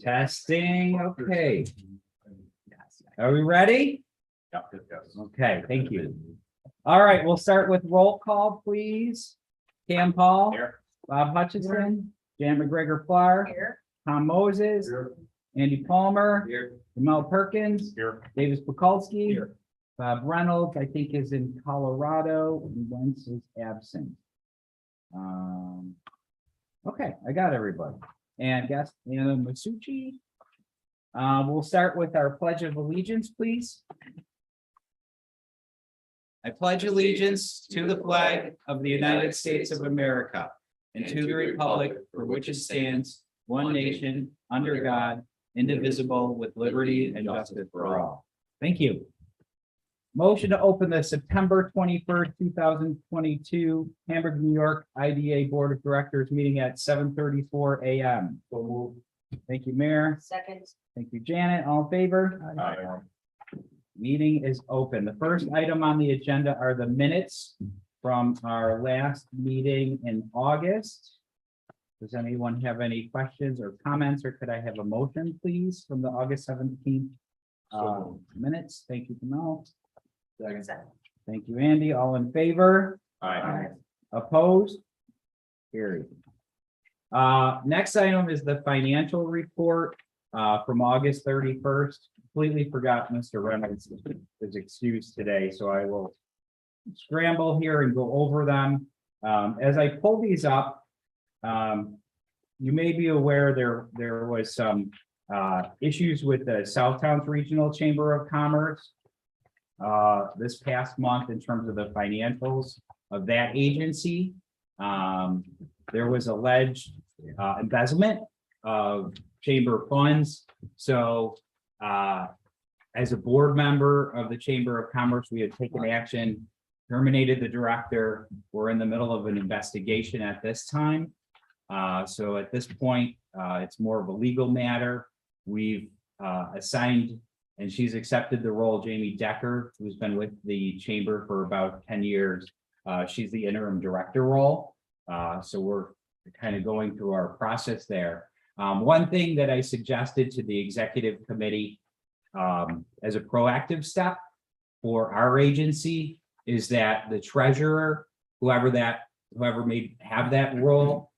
Testing, okay. Are we ready? Yes. Okay, thank you. All right, we'll start with roll call, please. Cam Paul, Here. Bob Hutchinson, Jan McGregor Flar, Here. Tom Moses, Here. Andy Palmer, Here. Jamal Perkins, Here. Davis Pekulski, Here. Bob Reynolds, I think is in Colorado, and Wentz is absent. Okay, I got everybody. And guess, Anna Masucci. We'll start with our Pledge of Allegiance, please. I pledge allegiance to the flag of the United States of America and to the republic for which it stands, one nation, under God, indivisible, with liberty and justice for all. Thank you. Motion to open the September 21st, 2022 Hamburg, New York IDA Board of Directors meeting at 7:34 a.m. Thank you, Mayor. Second. Thank you, Janet. All in favor? Meeting is open. The first item on the agenda are the minutes from our last meeting in August. Does anyone have any questions or comments, or could I have a motion, please, from the August 17th minutes? Thank you, Kamal. Thank you, Andy. All in favor? Opposed? Carried. Next item is the financial report from August 31st. Completely forgot Mr. Reynolds is excused today, so I will scramble here and go over them. As I pull these up, you may be aware there was some issues with the Southtowns Regional Chamber of Commerce this past month in terms of the financials of that agency. There was alleged embezzlement of chamber funds. So as a board member of the Chamber of Commerce, we had taken action, terminated the director. We're in the middle of an investigation at this time. So at this point, it's more of a legal matter. We've assigned, and she's accepted the role, Jamie Decker, who's been with the chamber for about 10 years. She's the interim director role. So we're kind of going through our process there. One thing that I suggested to the executive committee as a proactive step for our agency is that the treasurer, whoever may have that role,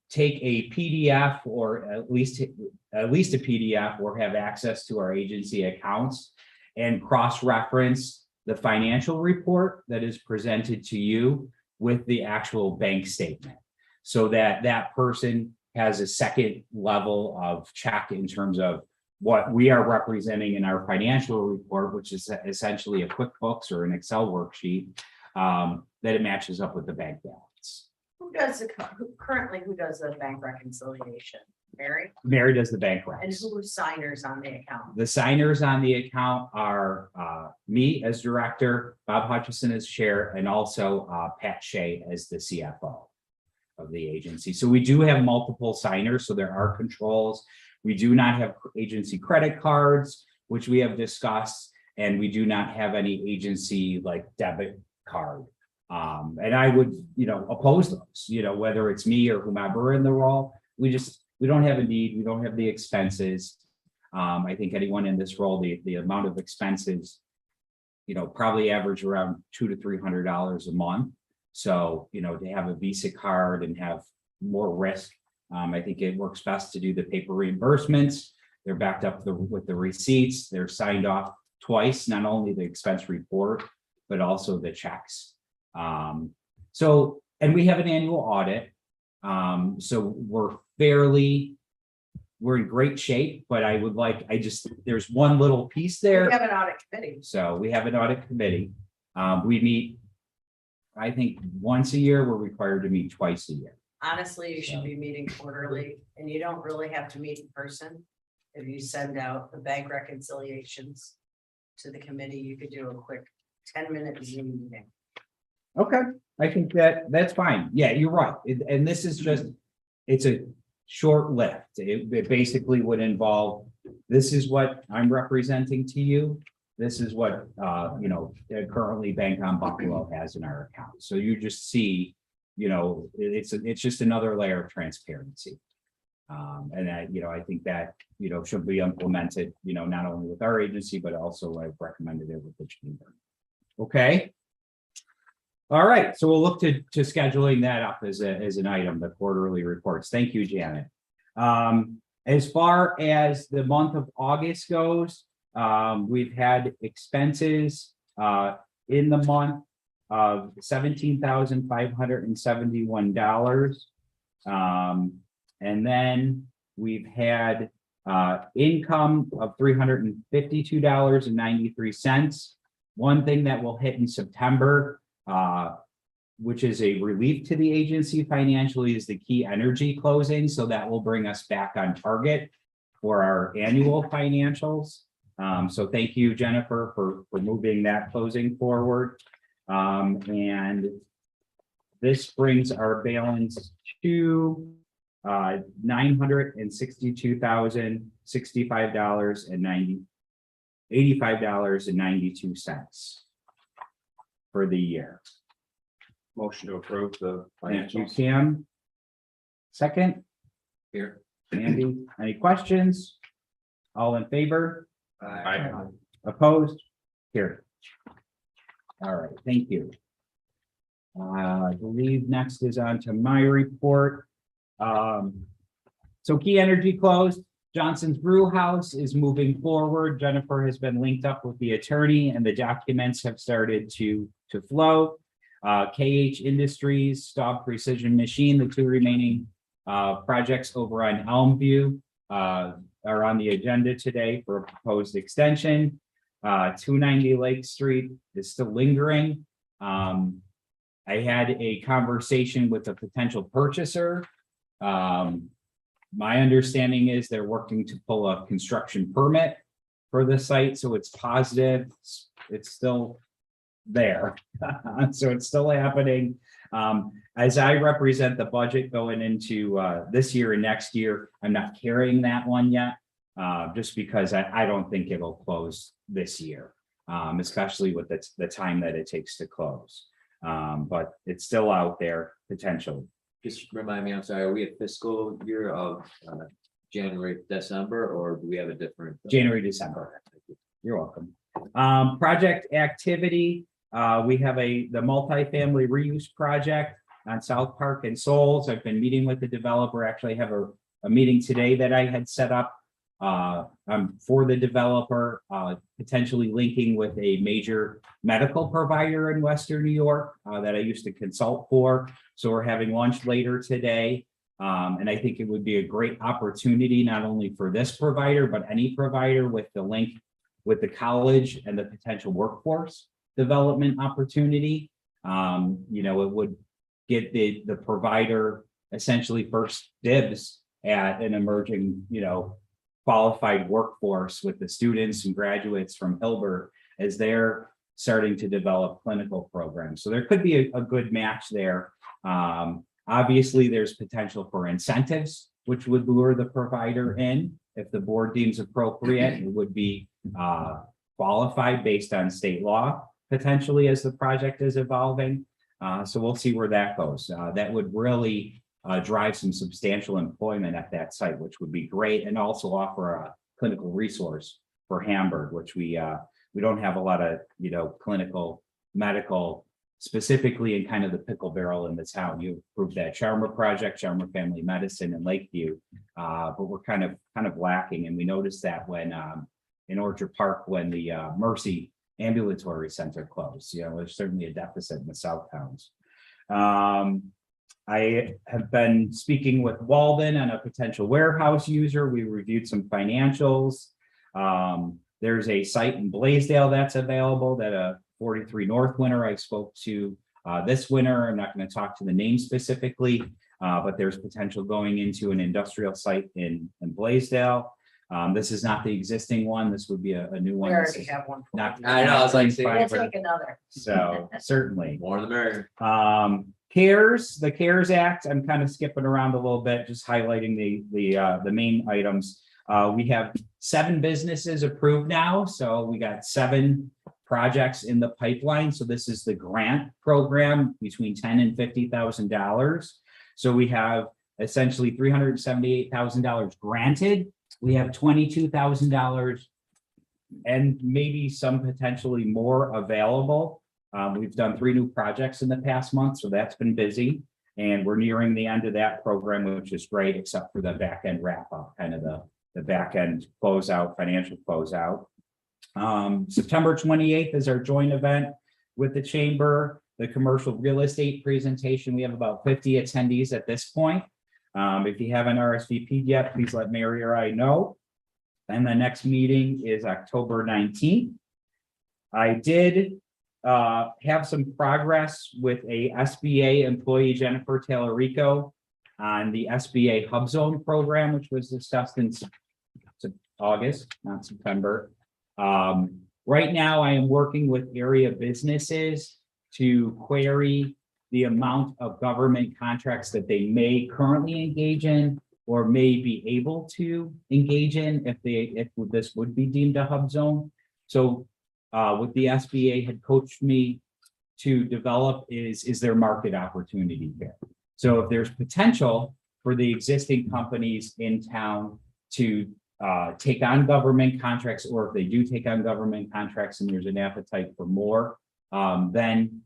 take a PDF or at least a PDF or have access to our agency accounts and cross-reference the financial report that is presented to you with the actual bank statement, so that that person has a second level of check in terms of what we are representing in our financial report, which is essentially a QuickBooks or an Excel worksheet, that it matches up with the bank balance. Who does who does the bank reconciliation? Mary? Mary does the bank recs. And who are signers on the account? The signers on the account are me as director, Bob Hutchison as chair, and also Pat Shea as the CFO of the agency. So we do have multiple signers, so there are controls. We do not have agency credit cards, which we have discussed, and we do not have any agency like debit card. And I would, oppose those, whether it's me or whomever in the role. We don't have a need. We don't have the expenses. I think anyone in this role, the amount of expenses, probably average around $200 to $300 a month. So, to have a Visa card and have more risk, I think it works best to do the paper reimbursements. They're backed up with the receipts. They're signed off twice, not only the expense report, but also the checks. And we have an annual audit. So we're in great shape, but there's one little piece there. We have an audit committee. So we have an audit committee. We meet, I think, once a year. We're required to meet twice a year. Honestly, you should be meeting quarterly, and you don't really have to meet in person. If you send out the bank reconciliations to the committee, you could do a quick 10-minute Zoom meeting. Okay, I think that's fine. Yeah, you're right. And this is it's a short lift. It basically would involve, this is what I'm representing to you. This is what, currently Bank on Buffalo has in our account. So you just see, it's just another layer of transparency. And I think that, should be implemented, not only with our agency, but also I've recommended it with the chamber. Okay. All right, so we'll look to scheduling that up as an item, the quarterly reports. Thank you, Janet. As far as the month of August goes, we've had expenses in the month of $17,571. And then we've had income of $352.93. One thing that will hit in September, which is a relief to the agency financially, is the Key Energy closing. So that will bring us back on target for our annual financials. So thank you, Jennifer, for moving that closing forward. And this brings our balance to $962,065.92 for the year. Motion to approve the Thank you, financials. Cam. Second, Here. Andy, any questions? All in favor? Aye. Opposed? Here. All right, thank you. I believe next is on to my report. So Key Energy closed. Johnson's Brew House is moving forward. Jennifer has been linked up with the attorney and the documents have started to flow. KH Industries, Staub Precision Machine, the two remaining projects over on Elmview are on the agenda today for a proposed extension. 290 Lake Street is still lingering. I had a conversation with a potential purchaser. My understanding is they're working to pull a construction permit for the site, so it's positive. It's still there. So it's still happening. As I represent the budget going into this year and next year, I'm not carrying that one yet, just because I don't think it'll close this year, especially with the time that it takes to close. But it's still out there potentially. Just remind me, I'm sorry, are we at fiscal year of January, December, or do we have a different? January, December. You're welcome. Project activity. We have the multifamily reuse project on South Park and Souls. I've been meeting with the developer. Actually, I have a meeting today that I had set up for the developer, potentially linking with a major medical provider in Western New York that I used to consult for. So we're having lunch later today. And I think it would be a great opportunity, not only for this provider, but any provider with the link with the college and the potential workforce development opportunity. It would get the provider essentially first dibs at an emerging, qualified workforce with the students and graduates from Hilbert as they're starting to develop clinical programs. So there could be a good match there. Obviously, there's potential for incentives, which would lure the provider in. If the board deems appropriate, it would be qualified based on state law, potentially, as the project is evolving. So we'll see where that goes. That would really drive some substantial employment at that site, which would be great, and also offer a clinical resource for Hamburg, which we don't have a lot of clinical medical, specifically in kind of the pickle barrel in the town. You approved that Charmer project, Charmer Family Medicine in Lakeview, but we're kind of lacking, and we noticed that when in Orchard Park when the Mercy Ambulatory Center closed. There's certainly a deficit in the South towns. I have been speaking with Walden on a potential warehouse user. We reviewed some financials. There's a site in Blaisdell that's available that a 43 North winter I spoke to this winter. I'm not going to talk to the name specifically, but there's potential going into an industrial site in Blaisdell. This is not the existing one. This would be a new one. We already have one. Not, I know, I was like, We'll take another. so certainly. More the merrier. The CARES Act, I'm kind of skipping around a little bit, just highlighting the main items. We have 7 businesses approved now, so we got 7 projects in the pipeline. So this is the grant program between $10,000 and $50,000. So we have essentially $378,000 granted. We have $22,000 and maybe some potentially more available. We've done 3 new projects in the past month, so that's been busy. And we're nearing the end of that program, which is great, except for the back end wrap up, kind of the back end closeout, financial closeout. September 28th is our joint event with the chamber, the commercial real estate presentation. We have about 50 attendees at this point. If you haven't RSVP'd yet, please let Mary or I know. And the next meeting is October 19th. I did have some progress with a SBA employee, Jennifer Tallarico, on the SBA Hub Zone program, which was discussed in August, not September. Right now, I am working with area businesses to query the amount of government contracts that they may currently engage in or may be able to engage in if this would be deemed a hub zone. So what the SBA had coached me to develop is there market opportunity here. So if there's potential for the existing companies in town to take on government contracts, or if they do take on government contracts and there's an appetite for more, then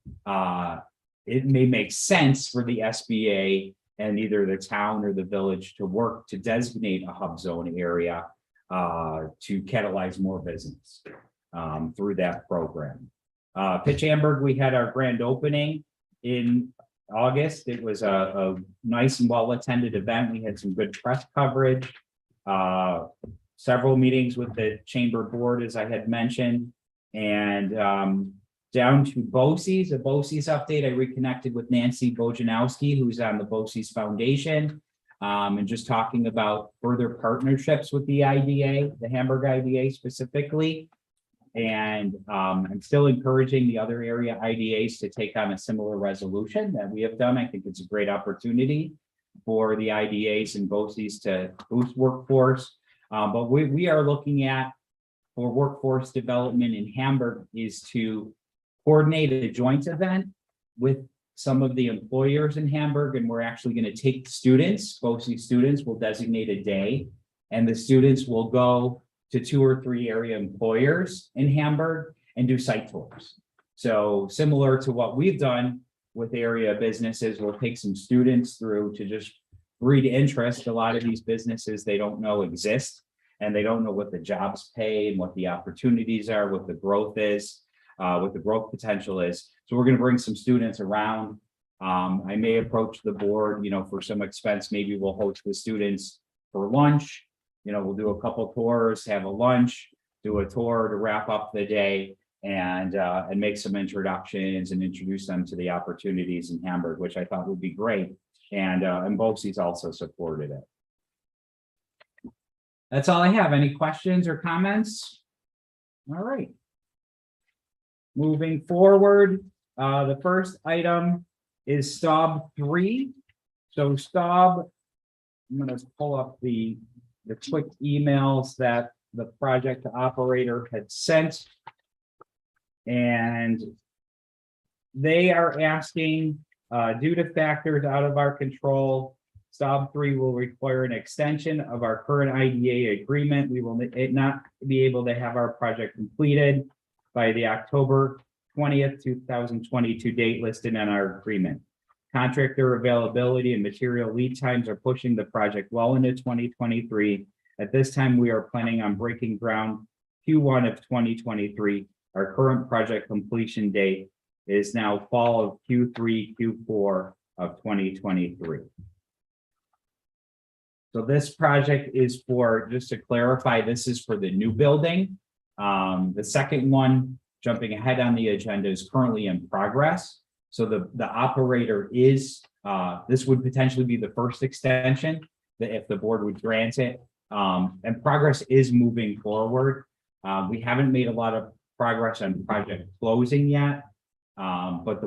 it may make sense for the SBA and either the town or the village to work to designate a hub zone area to catalyze more business through that program. Pitch Hamburg, we had our grand opening in August. It was a nice and well-attended event. We had some good press coverage, several meetings with the chamber board, as I had mentioned, and down to BOCES, a BOCES update. I reconnected with Nancy Bojanowski, who's on the BOCES Foundation, and just talking about further partnerships with the IDA, the Hamburg IDA specifically. And I'm still encouraging the other area IDAs to take on a similar resolution that we have done. I think it's a great opportunity for the IDAs and BOCES to boost workforce. But we are looking at, for workforce development in Hamburg, is to coordinate a joint event with some of the employers in Hamburg. And we're actually going to take students, BOCES students will designate a day, and the students will go to 2 or 3 area employers in Hamburg and do site tours. So similar to what we've done with area businesses, we'll take some students through to just breed interest. A lot of these businesses, they don't know exist, and they don't know what the jobs pay and what the opportunities are, what the growth is, what the growth potential is. So we're going to bring some students around. I may approach the board, for some expense. Maybe we'll host the students for lunch. We'll do a couple tours, have a lunch, do a tour to wrap up the day, and make some introductions and introduce them to the opportunities in Hamburg, which I thought would be great. And BOCES also supported it. That's all I have. Any questions or comments? All right. Moving forward, the first item is STOB 3. So STOB, I'm going to pull up the quick emails that the project operator had sent. And they are asking, due to factors out of our control, STOB 3 will require an extension of our current IDA agreement. We will not be able to have our project completed by the October 20th, 2022 date listed in our agreement. Contractor availability and material lead times are pushing the project well into 2023. At this time, we are planning on breaking ground Q1 of 2023. Our current project completion date is now fall of Q3, Q4 of 2023. So this project is for, just to clarify, this is for the new building. The second one, jumping ahead on the agenda, is currently in progress. So the operator is, this would potentially be the first extension that if the board would grant it, and progress is moving forward. We haven't made a lot of progress on project closing yet. But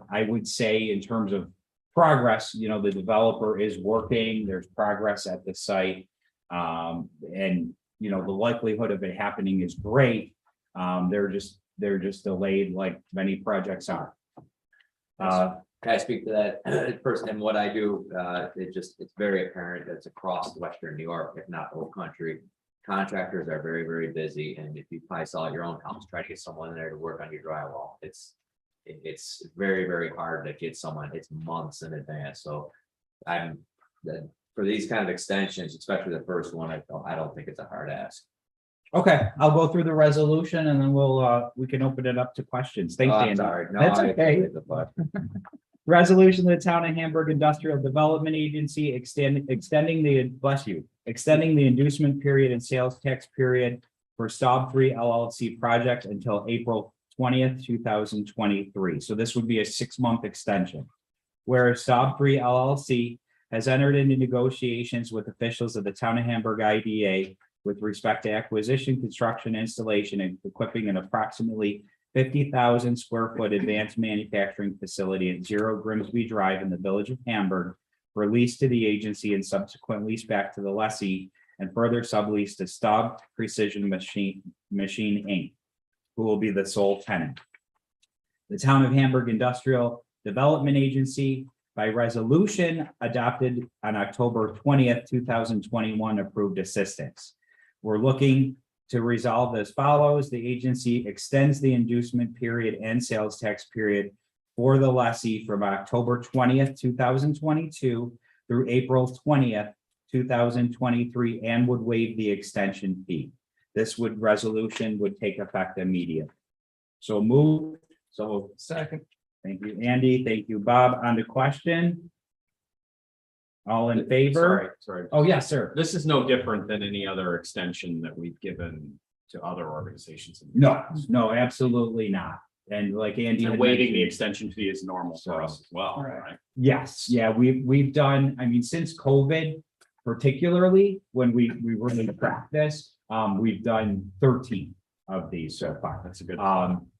I would say in terms of progress, the developer is working, there's progress at the site. And the likelihood of it happening is great. They're just delayed like many projects are. Can I speak to that first? And what I do, it's very apparent that it's across Western New York, if not the whole country. Contractors are very, very busy, and if you probably saw at your own house, try to get someone in there to work on your drywall. It's very, very hard to get someone. It's months in advance. So for these kind of extensions, especially the first one, I don't think it's a hard ask. Okay, I'll go through the resolution and then we can open it up to questions. Thanks, Oh, I'm Andy. sorry. No, That's I okay. appreciate the thought. Resolution of the Town of Hamburg Industrial Development Agency extending the inducement period and sales tax period for Staub 3 LLC project until April 20th, 2023. So this would be a 6-month extension. Whereas Staub 3 LLC has entered into negotiations with officials of the Town of Hamburg IDA with respect to acquisition, construction, installation, and equipping an approximately 50,000 square foot advanced manufacturing facility at 0 Grimsby Drive in the village of Hamburg for lease to the agency and subsequent lease back to the lessee, and further sublease to Staub Precision Machine Inc., who will be the sole tenant. The Town of Hamburg Industrial Development Agency, by resolution adopted on October 20th, 2021, approved assistance. We're looking to resolve as follows. The agency extends the inducement period and sales tax period for the lessee from October 20th, 2022 through April 20th, 2023, and would waive the extension fee. This resolution would take effect immediately. So move. So second. Thank you, Andy. Thank you, Bob. On the question. All in favor? Sorry. Oh, yes, sir. This is no different than any other extension that we've given to other organizations. No, absolutely not. And like Andy. And had waiving the mentioned- extension fee is normal for us as well, Right. right? Yes, yeah, we've done, I mean, since COVID, particularly when we really track this, we've done 13 of these so far. That's a good.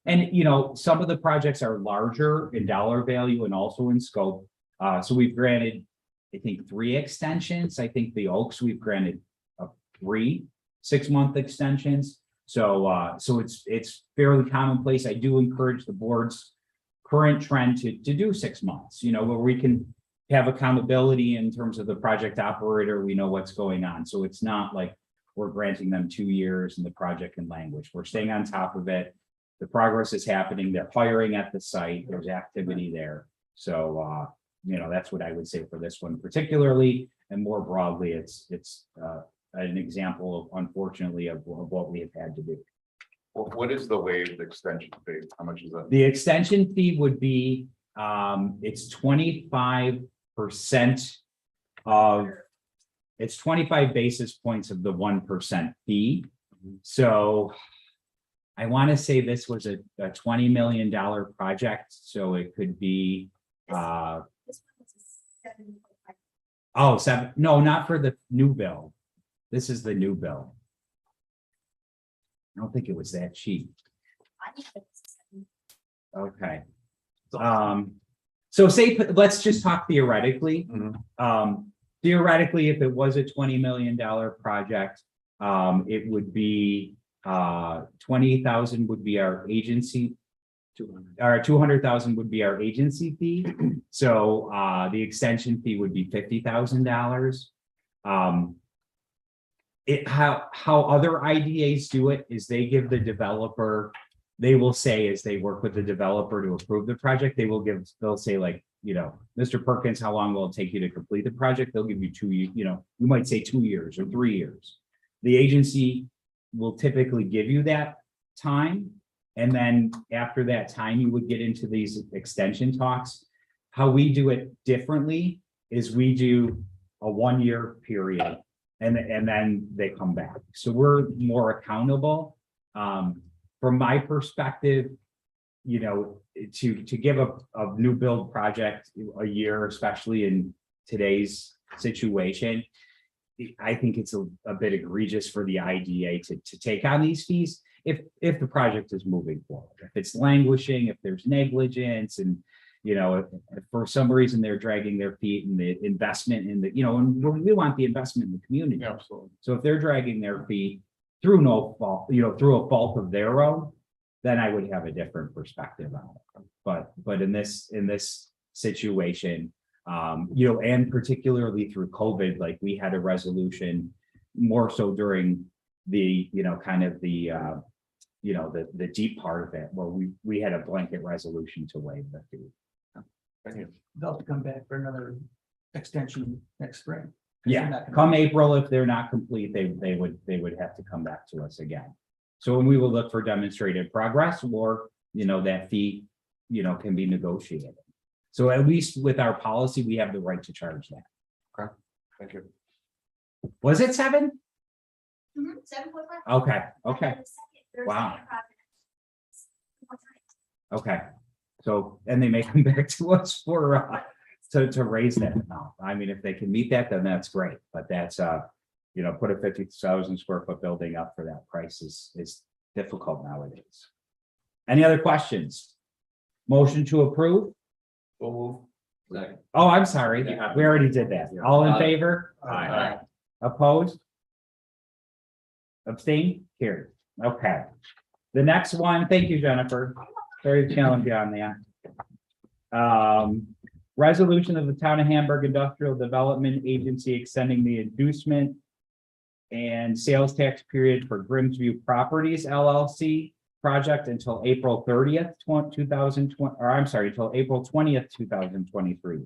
And some of the projects are larger in dollar value and also in scope. So we've granted, I think, 3 extensions. I think the Oaks, we've granted 3 6-month extensions. So it's fairly commonplace. I do encourage the board's current trend to do 6 months, where we can have accountability in terms of the project operator. We know what's going on. So it's not like we're granting them 2 years and the project can languish. We're staying on top of it. The progress is happening. They're hiring at the site. There's activity there. So, that's what I would say for this one particularly, and more broadly, it's an example of, unfortunately, of what we have had to do. What is the waived extension fee? How much is that? The extension fee would be, it's 25% of, it's 25 basis points of the 1% fee. So I want to say this was a $20 million project, so it could be, This one was a 7.5. oh, 7, no, not for the new bill. This is the new bill. I don't think it was that cheap. I think it's 7. Okay. So let's just talk theoretically. Theoretically, if it was a $20 million project, it would be 20,000 would be our agency. 200,000 would be our agency fee. So the extension fee would be $50,000. How other IDAs do it is they give the developer, they will say, as they work with the developer to approve the project, they'll say, like, Mr. Perkins, how long will it take you to complete the project? They'll give you 2 years, you might say 2 years or 3 years. The agency will typically give you that time. And then after that time, you would get into these extension talks. How we do it differently is we do a 1-year period and then they come back. So we're more accountable. From my perspective, to give a new build project a year, especially in today's situation, I think it's a bit egregious for the IDA to take on these fees if the project is moving forward. If it's languishing, if there's negligence, and if for some reason they're dragging their feet and the investment in the, and we want the investment in the community. Yeah, absolutely. So if they're dragging their feet through no fault, through a fault of their own, then I would have a different perspective on it. But in this situation. You know, and particularly through COVID, like we had a resolution more so during the, you know, kind of the, you know, the deep part of it, where we had a blanket resolution to waive the fee. Thank you. They'll come back for another extension next spring. Yeah, come April, if they're not complete, they would have to come back to us again. So when we will look for demonstrated progress, or, you know, that fee, you know, can be negotiated. So at least with our policy, we have the right to charge that. Thank you. Was it 7? 7.5. Okay, okay, Wow. okay. So, and they may come back to us for, to raise that amount. I mean, if they can meet that, then that's great, but that's, you know, put a 50,000 square foot building up for that price is difficult nowadays. Any other questions? Motion to approve? Second. Oh, I'm sorry. We already did that. All in favor? Aye. Opposed? Abstain? Carried. Okay. The next one, thank you, Jennifer. Very challenging on that. Resolution of the Town of Hamburg Industrial Development Agency extending the inducement and sales tax period for Grimsview Properties LLC project until April 30th, 2020, or I'm sorry, until April 20th, 2023.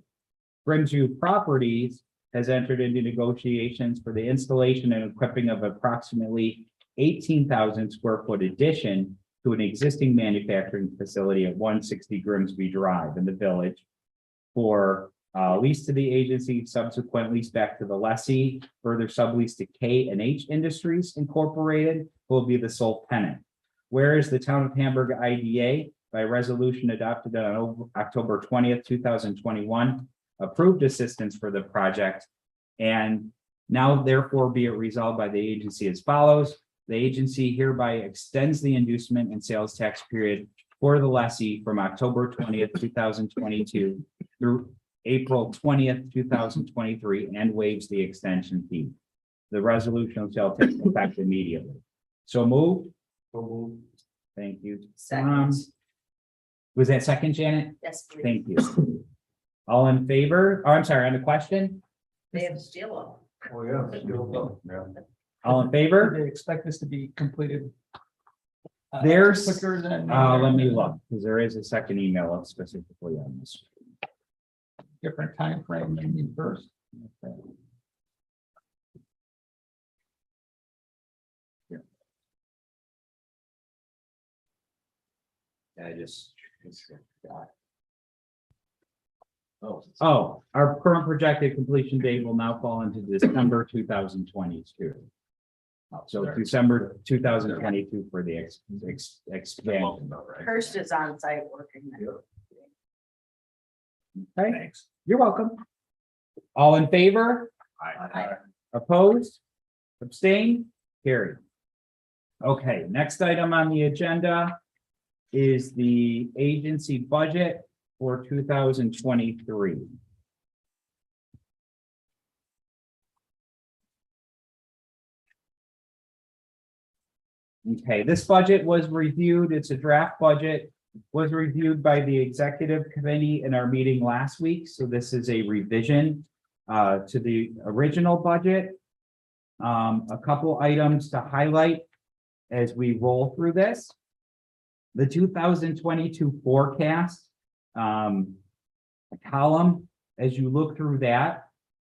Grimsview Properties has entered into negotiations for the installation and equipping of approximately 18,000 square foot addition to an existing manufacturing facility at 160 Grimsby Drive in the village for lease to the agency, subsequent lease back to the lessee, further sublease to K&H Industries Incorporated, who will be the sole tenant. Whereas the Town of Hamburg IDA, by resolution adopted on October 20th, 2021, approved assistance for the project. And now therefore be it resolved by the agency as follows. The agency hereby extends the inducement and sales tax period for the lessee from October 20th, 2022 through April 20th, 2023, and waives the extension fee. The resolution shall take effect immediately. So moved. Thank you. Second. Was that second, Janet? Yes, please. Thank you. All in favor? Oh, I'm sorry, on the question? They have steel. Oh, yeah. All in favor? They expect this to be completed. There's, quicker than. let me look, because there is a second email up specifically on this. Different time frame than the first. Okay. I just. Oh, our current projected completion date will now fall into December 2022. So December 2022 for the expansion. Kirst is on site working. Okay, thanks. You're welcome. All in favor? Aye. Opposed? Abstain? Carried. Okay, next item on the agenda is the agency budget for 2023. Okay, this budget was reviewed. It's a draft budget, was reviewed by the executive committee in our meeting last week. So this is a revision to the original budget. A couple items to highlight as we roll through this. The 2022 forecast column, as you look through that,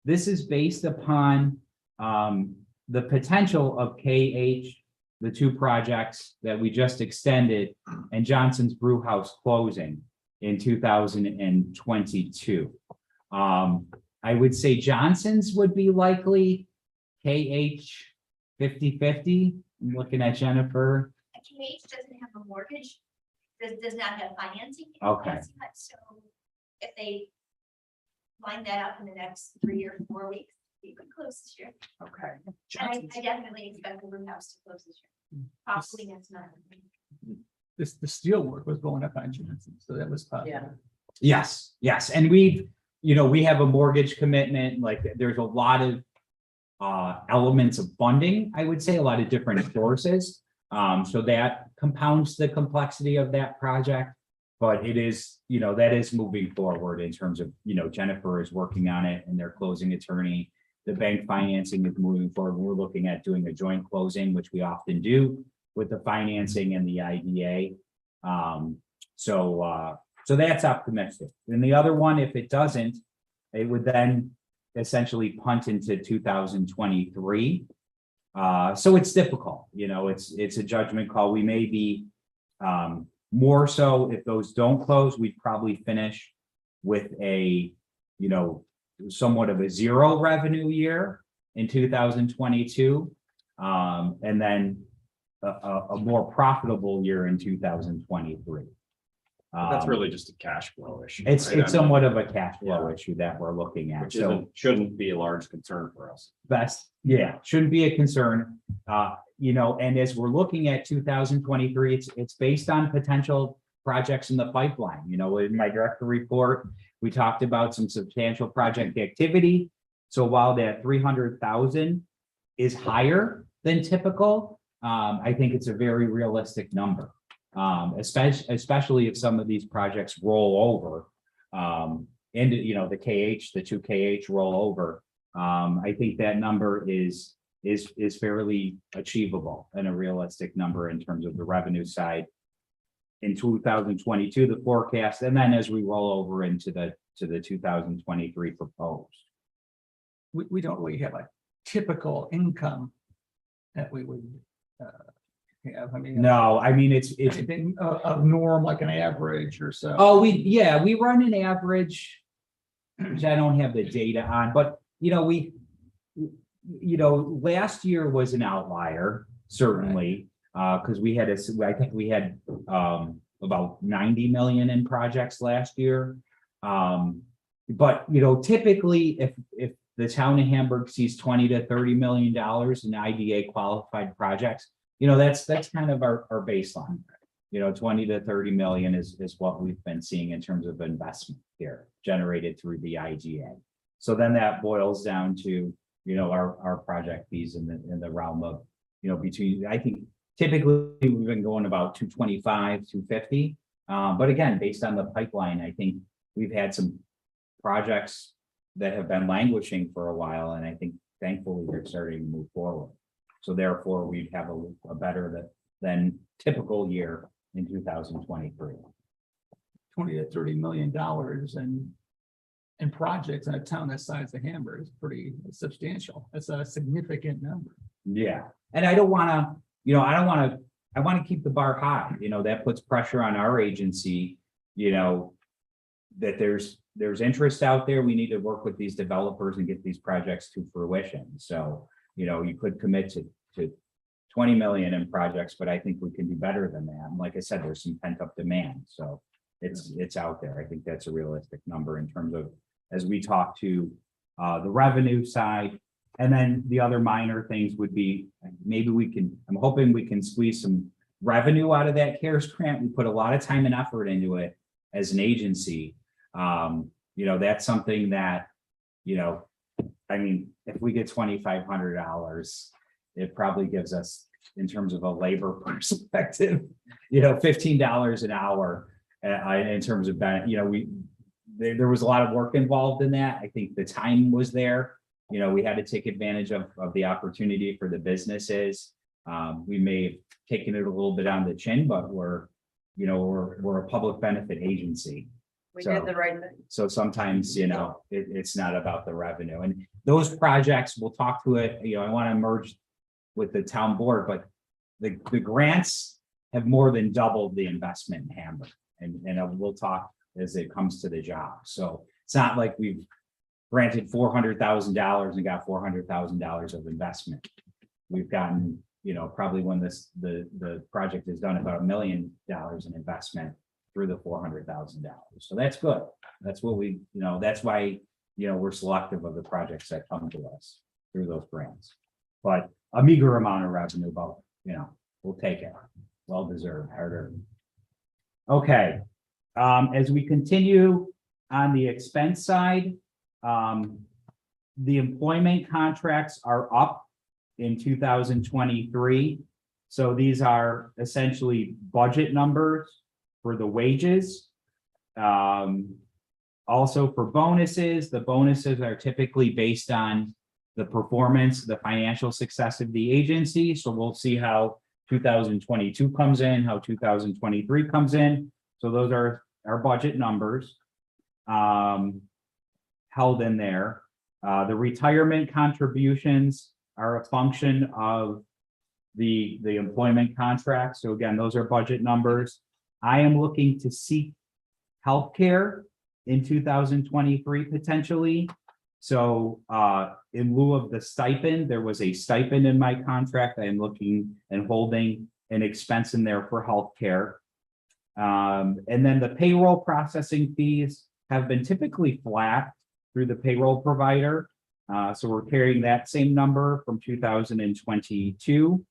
this is based upon the potential of KH, the two projects that we just extended, and Johnson's Brew House closing in 2022. I would say Johnson's would be likely KH 50-50. I'm looking at Jennifer. KH doesn't have a mortgage, does not have financing. Okay. So if they line that up in the next 3 or 4 weeks, you could close this year. Okay. And I definitely expect the room house to close this year. Possibly next month. The steel work was going up on Johnson, so that was positive. Yeah. Yes, yes. And we have a mortgage commitment, like there's a lot of elements of funding, I would say, a lot of different sources. So that compounds the complexity of that project. But it is, that is moving forward in terms of, Jennifer is working on it and their closing attorney. The bank financing is moving forward. We're looking at doing a joint closing, which we often do with the financing and the IDA. So that's optimistic. And the other one, if it doesn't, it would then essentially punt into 2023. So it's difficult, it's a judgment call. We may be more so if those don't close, we'd probably finish with a, somewhat of a zero revenue year in 2022. And then a more profitable year in 2023. That's really just a cash flow issue. It's right? I mean, somewhat of a cash flow issue that we're looking at. Which So shouldn't be a large concern for us. shouldn't be a concern. And as we're looking at 2023, it's based on potential projects in the pipeline. In my director report, we talked about some substantial project activity. So while that 300,000 is higher than typical, I think it's a very realistic number. Especially if some of these projects roll over into, the 2 KH roll over. I think that number is fairly achievable and a realistic number in terms of the revenue side. In 2022, the forecast, and then as we roll over into the 2023 proposed. We don't really have a typical income that we would have. I mean. No, I mean, it's. Anything of norm, like an average or so. Oh, we run an average, which I don't have the data on, but last year was an outlier, certainly, because I think we had about 90 million in projects last year. But typically if the town of Hamburg sees 20 to 30 million dollars in IDA qualified projects, that's kind of our baseline. 20 to 30 million is what we've been seeing in terms of investment here generated through the IGA. So then that boils down to, our project fees in the realm of, between, I think typically we've been going about 225, 250. But again, based on the pipeline, I think we've had some projects that have been languishing for a while. And I think thankfully they're starting to move forward. So therefore we'd have a better than typical year in 2023. 20 to 30 million dollars and projects in a town that size of Hamburg is pretty substantial. That's a significant number. Yeah. And I want to keep the bar high, that puts pressure on our agency, that there's interest out there. We need to work with these developers and get these projects to fruition. So, you could commit to 20 million in projects, but I think we can do better than that. And like I said, there's some pent up demand. So it's out there. I think that's a realistic number in terms of, as we talk to the revenue side. And then the other minor things would be, maybe I'm hoping we can squeeze some revenue out of that CARES grant. We put a lot of time and effort into it as an agency. That's something that, if we get $2,500, it probably gives us, in terms of a labor perspective, $15 an hour in terms of, there was a lot of work involved in that. I think the time was there. We had to take advantage of the opportunity for the businesses. We may have taken it a little bit on the chin, but we're a public benefit agency. We did the right thing. So sometimes, it's not about the revenue, and those projects, we'll talk to it. I want to merge with the town board, but the grants have more than doubled the investment in Hamburg, and we'll talk as it comes to the job. So it's not like we've granted $400,000 and got $400,000 of investment. We've gotten, probably when the project is done, about $1 million in investment through the $400,000. So that's good. That's what that's why, we're selective of the projects that come to us through those grants. But a meager amount of revenue, but, we'll take it. Well deserved, harder. Okay. As we continue on the expense side, the employment contracts are up in 2023. So these are essentially budget numbers for the wages Also for bonuses, the bonuses are typically based on the performance, the financial success of the agency. So we'll see how 2022 comes in, how 2023 comes in. So those are our budget numbers held in there. The retirement contributions are a function of the employment contract. So again, those are budget numbers. I am looking to seek healthcare in 2023 potentially. So in lieu of the stipend, there was a stipend in my contract. I am looking and holding an expense in there for healthcare. And then the payroll processing fees have been typically flat through the payroll provider. So we're carrying that same number from 2022.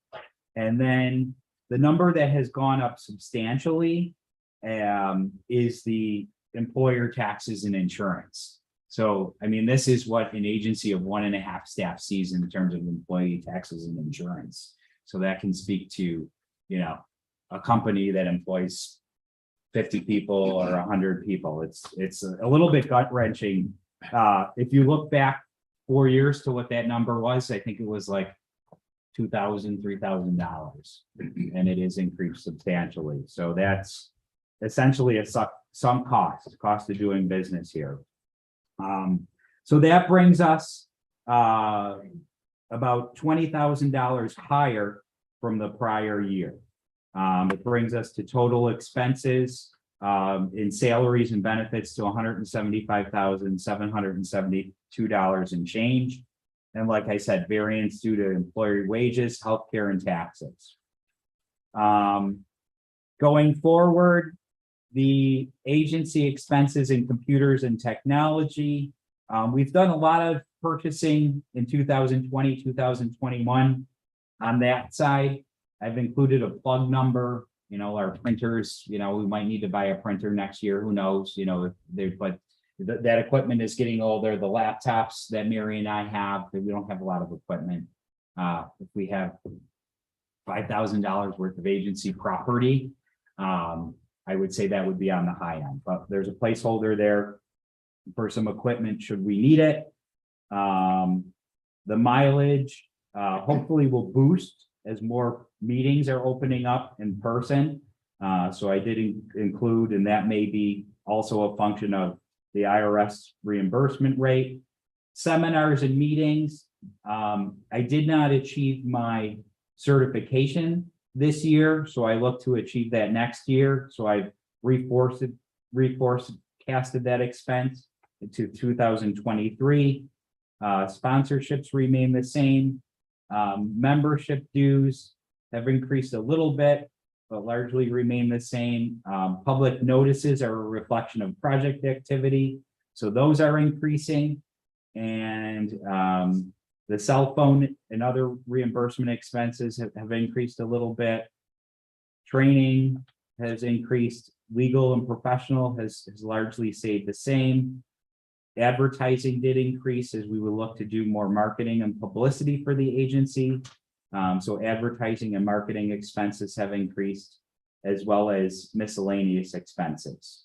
And then the number that has gone up substantially is the employer taxes and insurance. So, I mean, this is what an agency of 1.5 staff sees in terms of employee taxes and insurance. So that can speak to, you know, a company that employs 50 people or 100 people. It's a little bit gut wrenching. If you look back 4 years to what that number was, I think it was like $2,000, $3,000, and it is increased substantially. So that's essentially some cost of doing business here. So that brings us about $20,000 higher from the prior year. It brings us to total expenses in salaries and benefits to $175,772 and change. And like I said, variance due to employee wages, healthcare, and taxes. Going forward, the agency expenses in computers and technology. We've done a lot of purchasing in 2020, 2021 on that side. I've included a plug number, you know, our printers, you know, we might need to buy a printer next year, who knows, you know, but that equipment is getting older. The laptops that Mary and I have, we don't have a lot of equipment. If we have $5,000 worth of agency property, I would say that would be on the high end, but there's a placeholder there for some equipment should we need it. The mileage hopefully will boost as more meetings are opening up in person. So I did include, and that may be also a function of the IRS reimbursement rate. Seminars and meetings. I did not achieve my certification this year, so I look to achieve that next year. So I reforecasted that expense to 2023. Sponsorships remain the same. Membership dues have increased a little bit, but largely remain the same. Public notices are a reflection of project activity, so those are increasing. And the cell phone and other reimbursement expenses have increased a little bit. Training has increased. Legal and professional has largely stayed the same. Advertising did increase as we would look to do more marketing and publicity for the agency. So advertising and marketing expenses have increased, as well as miscellaneous expenses.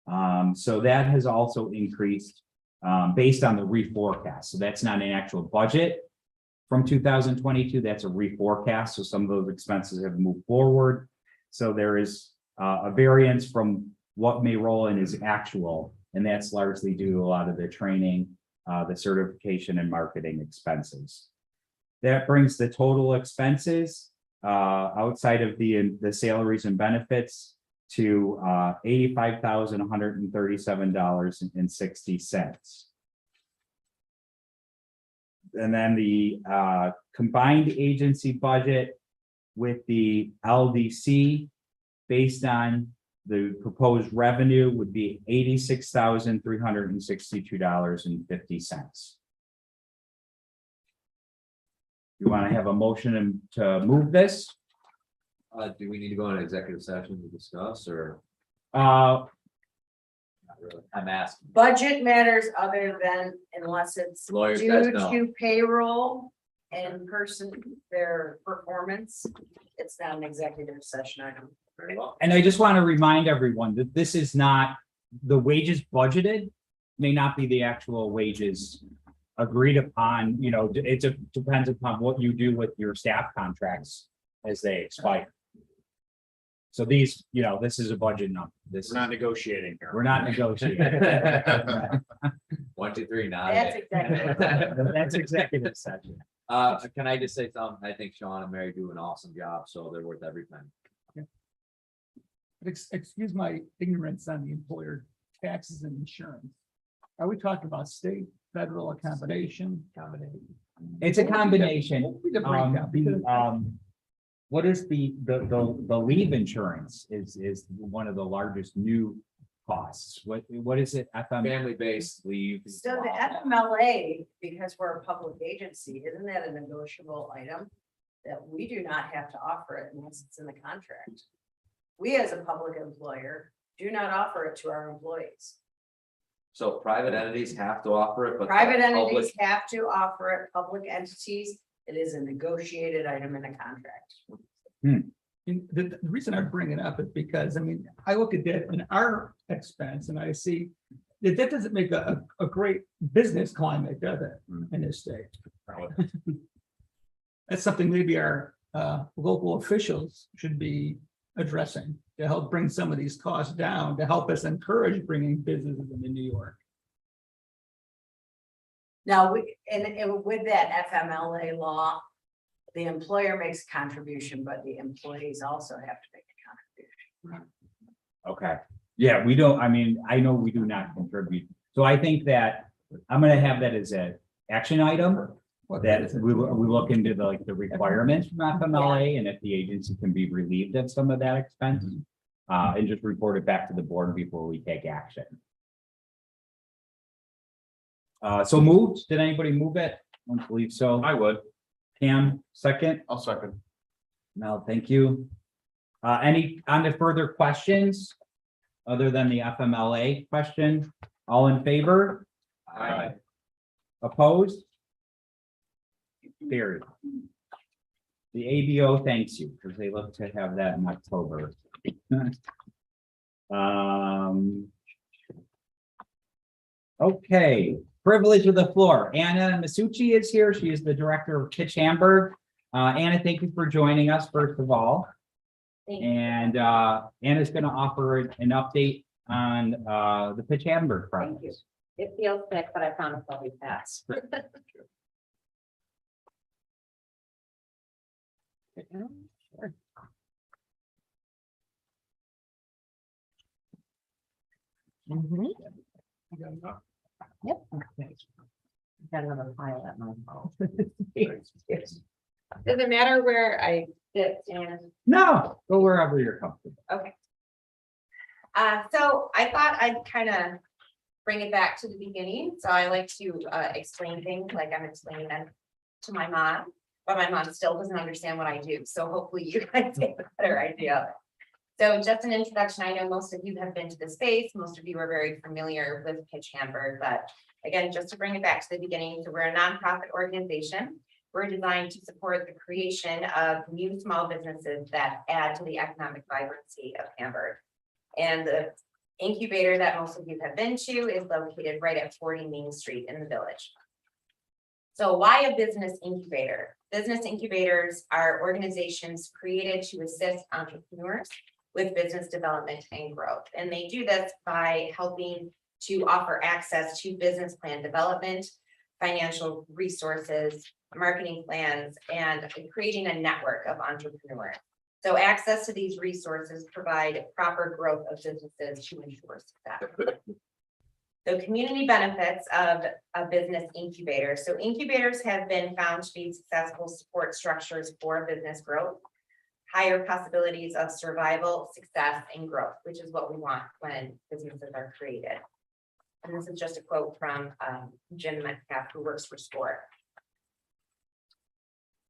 So that has also increased based on the reforecast. So that's not an actual budget from 2022, that's a reforecast. So some of those expenses have moved forward. So there is a variance from what may roll in as actual, and that's largely due to a lot of the training, the certification and marketing expenses. That brings the total expenses outside of the salaries and benefits to $85,137.60. And then the combined agency budget with the LDC based on the proposed revenue would be $86,362.50. You want to have a motion to move this? Do we need to go into executive session to discuss or? Uh, Not really. I'm asking. Budget matters other than unless it's Lawyers due guys know. to payroll and their performance. It's not an executive session item. Very well. And I just want to remind everyone that this is not, the wages budgeted may not be the actual wages agreed upon, you know, depends upon what you do with your staff contracts as they expire. So these, you know, this is a budget number. This, We're not negotiating here. we're not negotiating. 1, 2, 3, nod. That's exactly. That's executive session. Can I just say something? I think Sean and Mary do an awesome job, so they're worth every penny. Excuse my ignorance on the employer taxes and insurance. Are we talking about state, federal accommodation? Combination. It's a combination. What would be the breakdown? Because What is the leave insurance is one of the largest new costs. What is it? Family-based leave. So the FMLA, because we're a public agency, isn't that a negotiable item? That we do not have to offer it unless it's in the contract. We, as a public employer, do not offer it to our employees. So private entities have to offer it, but. the Private public- entities have to offer it, public entities, it is a negotiated item in a contract. And the reason I bring it up is because, I mean, I look at that in our expense and I see that doesn't make a great business climate, does it, in this state? That's something maybe our local officials should be addressing to help bring some of these costs down, to help us encourage bringing businesses into New York. Now, and with that FMLA law, the employer makes a contribution, but the employees also have to make a contribution. Okay, yeah, we don't, I mean, I know we do not contribute. So I think that I'm gonna have that as an action item. That we look into the requirements from FMLA and if the agency can be relieved of some of that expense. And just report it back to the board before we take action. So moved, did anybody move it? I don't believe so. I would. Pam, second. I'll second. Mel, thank you. Any on to further questions? Other than the FMLA question? All in favor? Aye. Opposed? Carried. The ABO thanks you because they look to have that in October. Okay, privilege of the floor. Anna Masucci is here. She is the director of Pitch Hamburg. Anna, thank you for joining us, first of all. And Anna's going to offer an update on the Pitch Hamburg project. Thank you. It feels sick, but I promise I'll be fast. Sure. Yep. Got another file at my phone. Does it matter where I sit, Stan? No, go wherever you're comfortable. Okay. So I thought I'd kind of bring it back to the beginning. So I like to explain things like I'm explaining them to my mom, but my mom still doesn't understand what I do. So hopefully you guys get a better idea of it. So just an introduction. I know most of you have been to the space. Most of you are very familiar with Pitch Hamburg, but again, just to bring it back to the beginning. So we're a nonprofit organization. We're designed to support the creation of new small businesses that add to the economic vibrancy of Hamburg. And the incubator that most of you have been to is located right at 40 Main Street in the village. So why a business incubator? Business incubators are organizations created to assist entrepreneurs with business development and growth. And they do this by helping to offer access to business plan development, financial resources, marketing plans, and creating a network of entrepreneurs. So access to these resources provide proper growth of businesses to ensure success. So community benefits of a business incubator. So incubators have been found to be successful support structures for business growth, higher possibilities of survival, success, and growth, which is what we want when businesses are created. And this is just a quote from Jim Metcalf, who works for SCORE.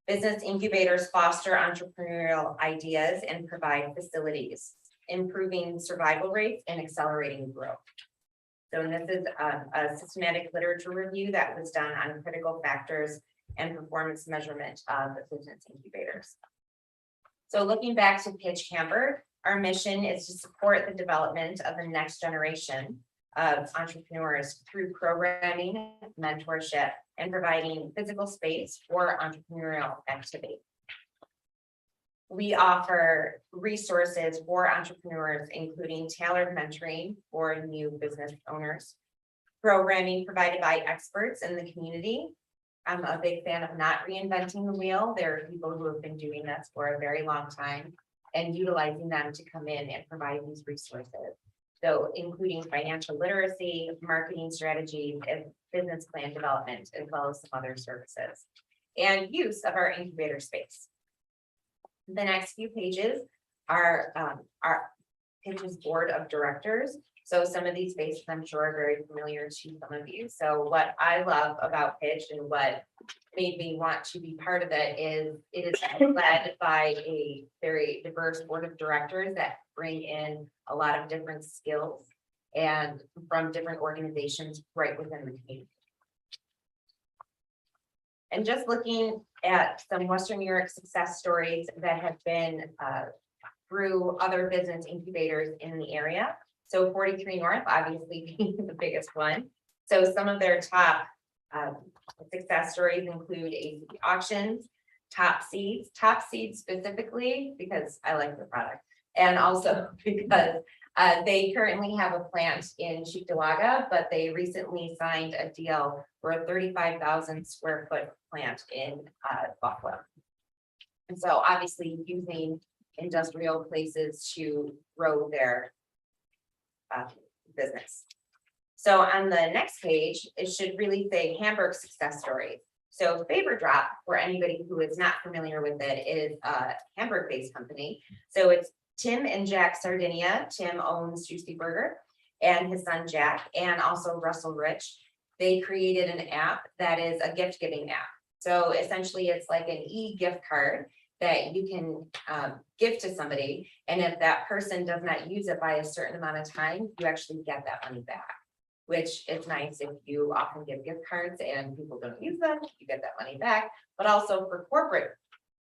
Business incubators foster entrepreneurial ideas and provide facilities, improving survival rates and accelerating growth. So this is a systematic literature review that was done on critical factors and performance measurement of the business incubators. So looking back to Pitch Hamburg, Our mission is to support the development of the next generation of entrepreneurs through programming, mentorship, and providing physical space for entrepreneurial activity. We offer resources for entrepreneurs, including tailored mentoring for new business owners, programming provided by experts in the community. I'm a big fan of not reinventing the wheel. There are people who have been doing this for a very long time and utilizing them to come in and provide these resources. So including financial literacy, marketing strategies, and business plan development, as well as some other services, and use of our incubator space. The next few pages are our Pitch's board of directors. So some of these faces I'm sure are very familiar to some of you. So what I love about Pitch and what made me want to be part of it is led by a very diverse board of directors that bring in a lot of different skills and from different organizations right within the community. And just looking at some Western New York success stories that have been through other business incubators in the area. So 43 North, obviously being the biggest one. So some of their top success stories include ACP auctions, Top Seeds specifically because I like the product. And also because they currently have a plant in Cheektowaga, but they recently signed a deal for a 35,000 square foot plant in Buffalo. And so obviously using industrial places to grow their business. So on the next page, it should really say Hamburg success story. So Favor Drop, for anybody who is not familiar with it, is a Hamburg-based company. So it's Tim and Jack Sardinia. Tim owns Juicy Burger and his son Jack, and also Russell Rich. They created an app that is a gift giving app. So essentially it's like an e-gift card that you can give to somebody. And if that person does not use it by a certain amount of time, you actually get that money back, which is nice if you often give gift cards and people don't use them, you get that money back. But also for corporate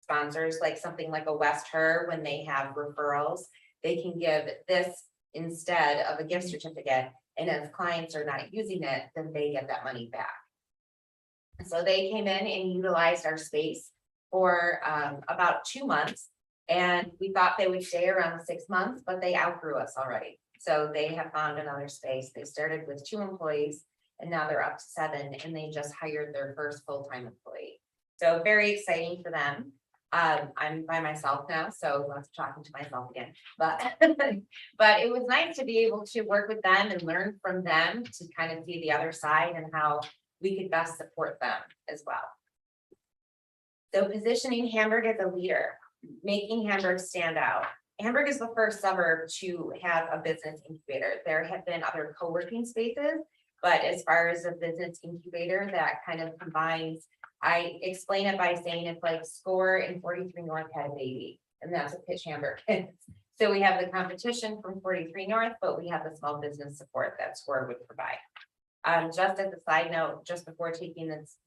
sponsors, like something like a West Her, when they have referrals, they can give this instead of a gift certificate. And if clients are not using it, then they get that money back. So they came in and utilized our space for about 2 months. And we thought they would stay around 6 months, but they outgrew us already. So they have found another space. They started with 2 employees and now they're up to 7, and they just hired their first full-time employee. So very exciting for them. I'm by myself now, so lots of talking to myself again, but but it was nice to be able to work with them and learn from them to kind of see the other side and how we could best support them as well. So positioning Hamburg as a leader, making Hamburg stand out. Hamburg is the first suburb to have a business incubator. There have been other co-working spaces, but as far as a business incubator that kind of combines, I explain it by saying it's like SCORE and 43 North had a baby, and that's what Pitch Hamburg is. So we have the competition from 43 North, but we have the small business support that SCORE would provide. Just as a side note, just before taking this,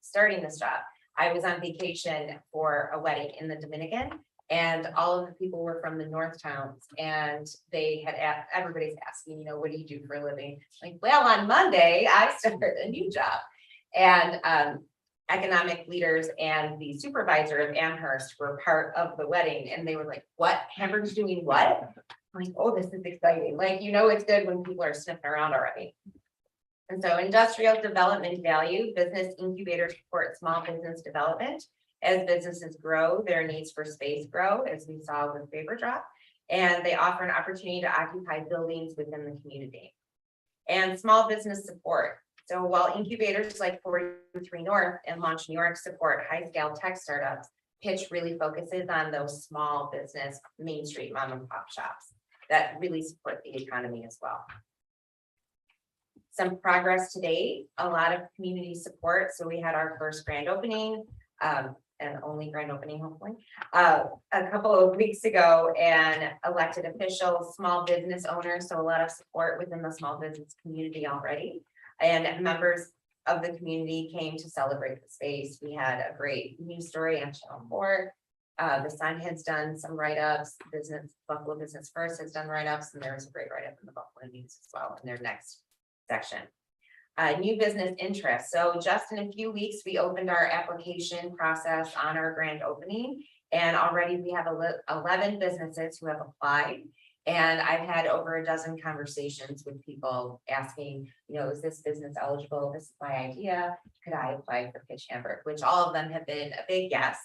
starting this job, I was on vacation for a wedding in the Dominican, and all of the people were from the North towns, and they had asked, everybody's asking, you know, what do you do for a living? Like, well, on Monday, I started a new job. And economic leaders and the supervisor of Amherst were part of the wedding, and they were like, what, Hamburg's doing what? I'm like, oh, this is exciting. Like, you know, it's good when people are sniffing around already. And so industrial development value, business incubators support small business development. As businesses grow, their needs for space grow, as we saw with Favor Drop, and they offer an opportunity to occupy buildings within the community. And small business support. So while incubators like 43 North and Launch New York support high-scale tech startups, Pitch really focuses on those small business, Main Street mom and pop shops that really support the economy as well. Some progress today, a lot of community support. So we had our first grand opening, and only grand opening, hopefully, a couple of weeks ago, and elected officials, small business owners, so a lot of support within the small business community already. And members of the community came to celebrate the space. We had a great news story on Channel 4. The Sun has done some write-ups, Buffalo Business First has done write-ups, and there was a great write-up in the Buffalo News as well in their next section. New business interest. So just in a few weeks, we opened our application process on our grand opening. And already we have 11 businesses who have applied. And I've had over a dozen conversations with people asking, is this business eligible? This is my idea. Could I apply for Pitch Hamburg? Which all of them have been a big yes.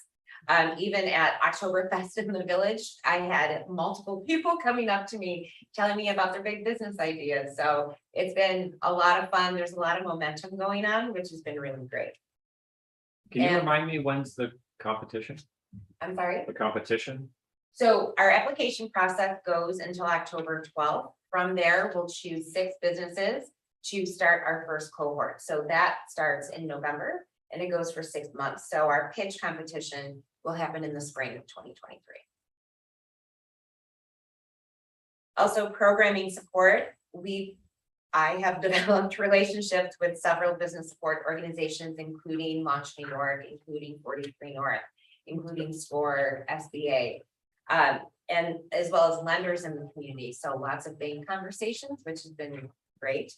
Even at Oktoberfest in the village, I had multiple people coming up to me, telling me about their big business ideas. So it's been a lot of fun. There's a lot of momentum going on, which has been really great. Can you And- remind me when's the competition? I'm sorry. The competition? So our application process goes until October 12th. From there, we'll choose 6 businesses to start our first cohort. So that starts in November and it goes for 6 months. So our pitch competition will happen in the spring of 2023. Also, programming support. I have developed relationships with several business support organizations, including Launch New York, including 43 North, including SCORE, SBA, and as well as lenders in the community. So lots of bank conversations, which has been great,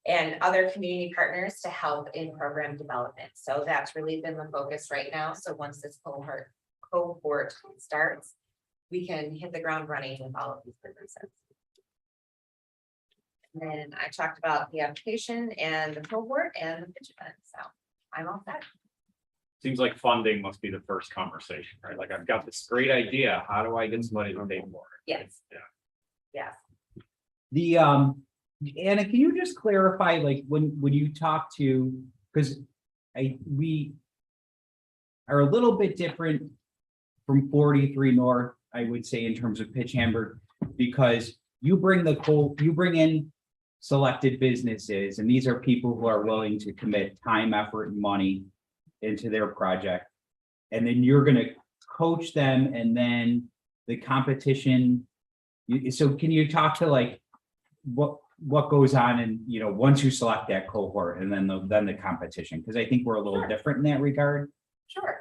and other community partners to help in program development. So that's really been the focus right now. So once this cohort starts, we can hit the ground running with all of these businesses. And then I talked about the application and the cohort and the pitch event. So I'm all set. Seems like funding must be the first conversation, right? Like, I've got this great idea. How do I get somebody to pay for it? Yes. Yeah. Yes. The, Anna, can you just clarify, like, when you talk to, because we are a little bit different from 43 North, I would say, in terms of Pitch Hamburg, because you bring in selected businesses, and these are people who are willing to commit time, effort, and money into their project. And then you're going to coach them, and then the competition. So can you talk to like what goes on and, once you select that cohort and then the competition? Because I think we're a little Sure. different in that regard. Sure.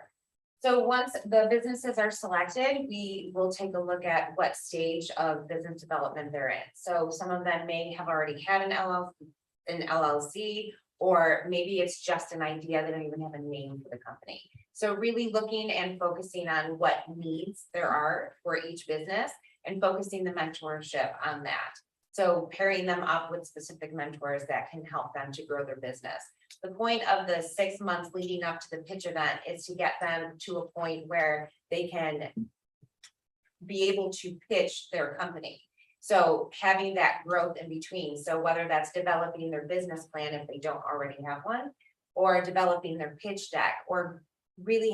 So once the businesses are selected, we will take a look at what stage of business development they're in. So some of them may have already had an LLC, or maybe it's just an idea. They don't even have a name for the company. So really looking and focusing on what needs there are for each business and focusing the mentorship on that. So pairing them up with specific mentors that can help them to grow their business. The point of the 6 months leading up to the pitch event is to get them to a point where they can be able to pitch their company. So having that growth in between. So whether that's developing their business plan if they don't already have one, or developing their pitch deck, or really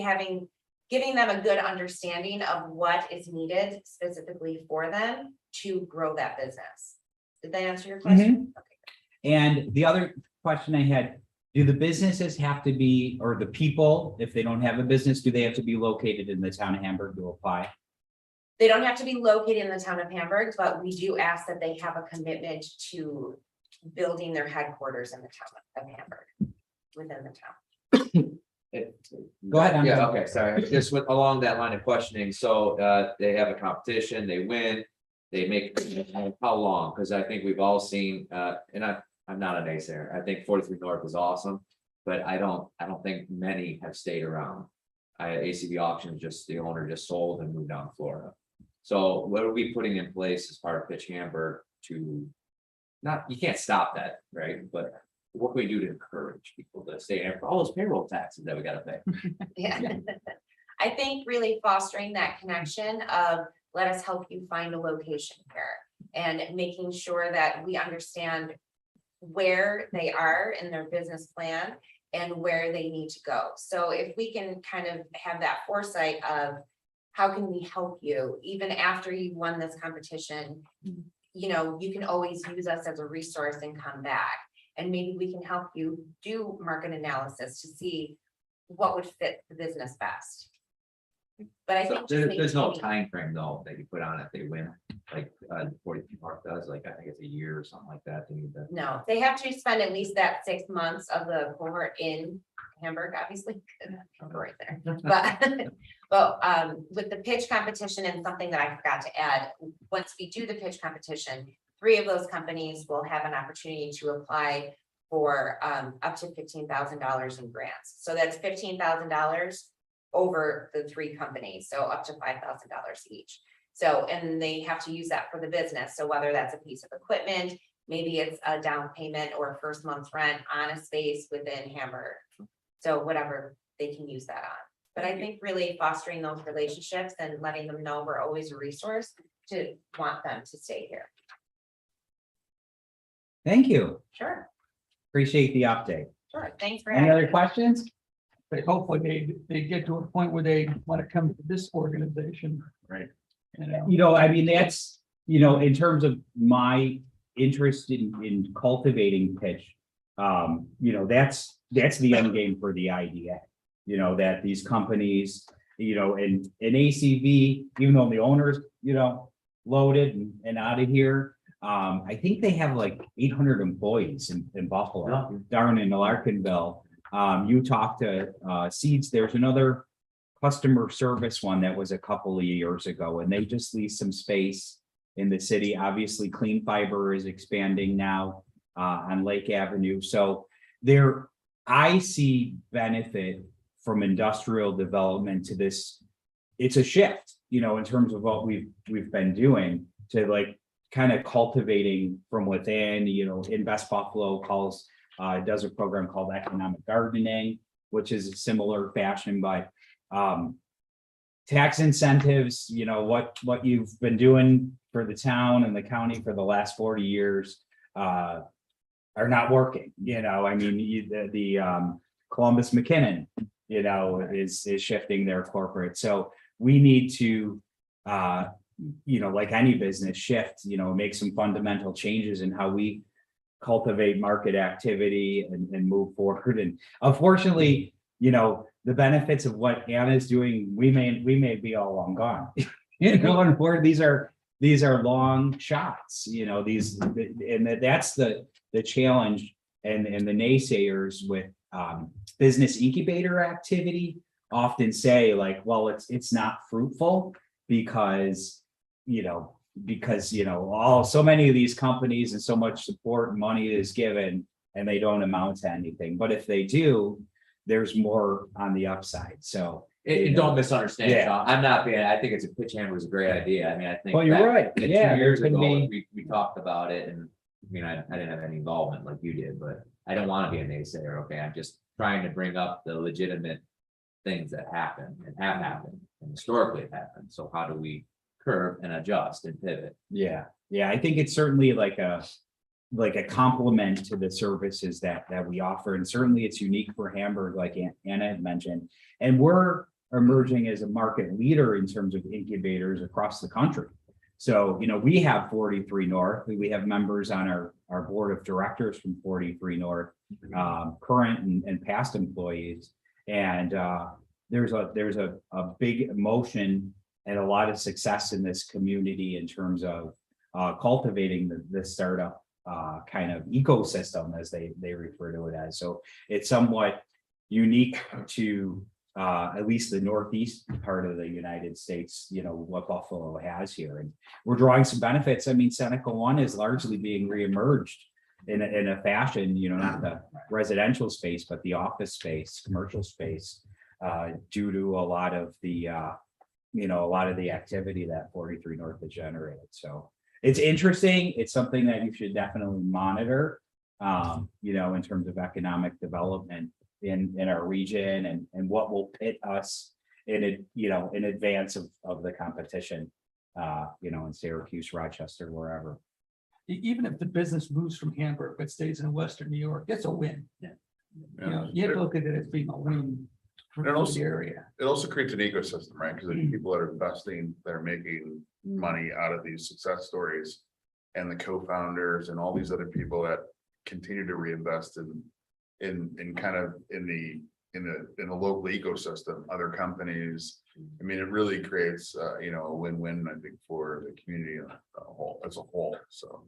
giving them a good understanding of what is needed specifically for them to grow that business. Did that answer your question? Okay. And the other question I had, do the businesses have to be, or the people, if they don't have a business, do they have to be located in the town of Hamburg to apply? They don't have to be located in the town of Hamburg, but we do ask that they have a commitment to building their headquarters in the town of Hamburg, within the town. Go ahead, I'm Yeah, done. okay, sorry, just with along that line of questioning, so they have a competition, they win. They make, how long? Because I think we've all seen, and I'm not a naysayer, I think 43 North is awesome. But I don't think many have stayed around. ACB Auctions, the owner just sold and moved down to Florida. So what are we putting in place as part of Pitch Hamburg to, you can't stop that, right? But what can we do to encourage people to stay there for all those payroll taxes that we gotta pay? Yeah. I think really fostering that connection of, let us help you find a location here, and making sure that we understand where they are in their business plan and where they need to go. So if we can kind of have that foresight of how can we help you, even after you won this competition, you can always use us as a resource and come back. And maybe we can help you do market analysis to see what would fit the business best. But I So think. just there's no maintaining- time frame though that you put on it, they win, like, 42 Park does, like, I think it's a year or something like that, they need to. No, they have to spend at least that 6 months of the cohort in Hamburg, obviously, right there. But with the pitch competition and something that I forgot to add, once we do the pitch competition, 3 of those companies will have an opportunity to apply for up to $15,000 in grants. So that's $15,000 over the 3 companies, so up to $5,000 each. So, and they have to use that for the business. So whether that's a piece of equipment, maybe it's a down payment or first month's rent on a space within Hamburg. So whatever they can use that on. But I think really fostering those relationships and letting them know we're always a resource to want them to stay here. Thank you. Sure, Appreciate the update. sure. Thanks for Any having other me. questions? But hopefully they get to a point where they want to come to this organization. Right. You know, I mean, that's, in terms of my interest in cultivating pitch. That's the end game for the IDA. That these companies, and ACV, even though the owners, loaded and out of here. I think they have like 800 employees in Buffalo, down in Larkinville. You talk to Seeds, there's another customer service one that was a couple of years ago, and they just leased some space in the city. Obviously, Clean Fiber is expanding now on Lake Avenue. So I see benefit from industrial development to this. It's a shift, in terms of what we've been doing to like kind of cultivating from within. Invest Buffalo does a program called economic gardening, which is a similar fashion, but tax incentives, what you've been doing for the town and the county for the last 40 years are not working. I mean, the Columbus McKinnon, is shifting their corporate. So we need to, like any business, shift, make some fundamental changes in how we cultivate market activity and move forward. And unfortunately, the benefits of what Anna's doing, we may be all long gone. And where these are long shots, that's the challenge and the naysayers with business incubator activity often say like, well, it's not fruitful because so many of these companies and so much support and money is given and they don't amount to anything. But if they do, there's more on the upside. So Don't misunderstand, Yeah. Sean. I'm not being, I think it's a pitch hammer is a great idea. I mean, I think. Well, you're back right. 2 Yeah, years there's ago, gonna be- we talked about it and, I didn't have any involvement like you did, but I don't want to be a naysayer. Okay, I'm just trying to bring up the legitimate things that happen and have happened and historically have happened. So how do we curve and adjust and pivot? Yeah, I think it's certainly like a complement to the services that we offer. And certainly it's unique for Hamburg, like Anna had mentioned. And we're emerging as a market leader in terms of incubators across the country. So, we have 43 North, we have members on our board of directors from 43 North, current and past employees. And there's a big emotion and a lot of success in this community in terms of cultivating the startup kind of ecosystem, as they refer to it as. So it's somewhat unique to at least the Northeast part of the United States, what Buffalo has here. And we're drawing some benefits. I mean, Seneca One is largely being reemerged in a fashion, not the residential space, but the office space, commercial space, due to a lot of the activity that 43 North has generated. So it's interesting. It's something that you should definitely monitor, in terms of economic development in our region and what will pit us in advance of the competition, in Syracuse, Rochester, wherever. even if the business moves from Hamburg, but stays in Western New York, it's a win. You have to look at it as being a win for And also- the area. It also creates an ecosystem, right? Because people that are investing, that are making money out of these success stories. And the co-founders and all these other people that continue to reinvest in kind of in the in a local ecosystem, other companies. I mean, it really creates, a win-win, I think, for the community as a whole, so.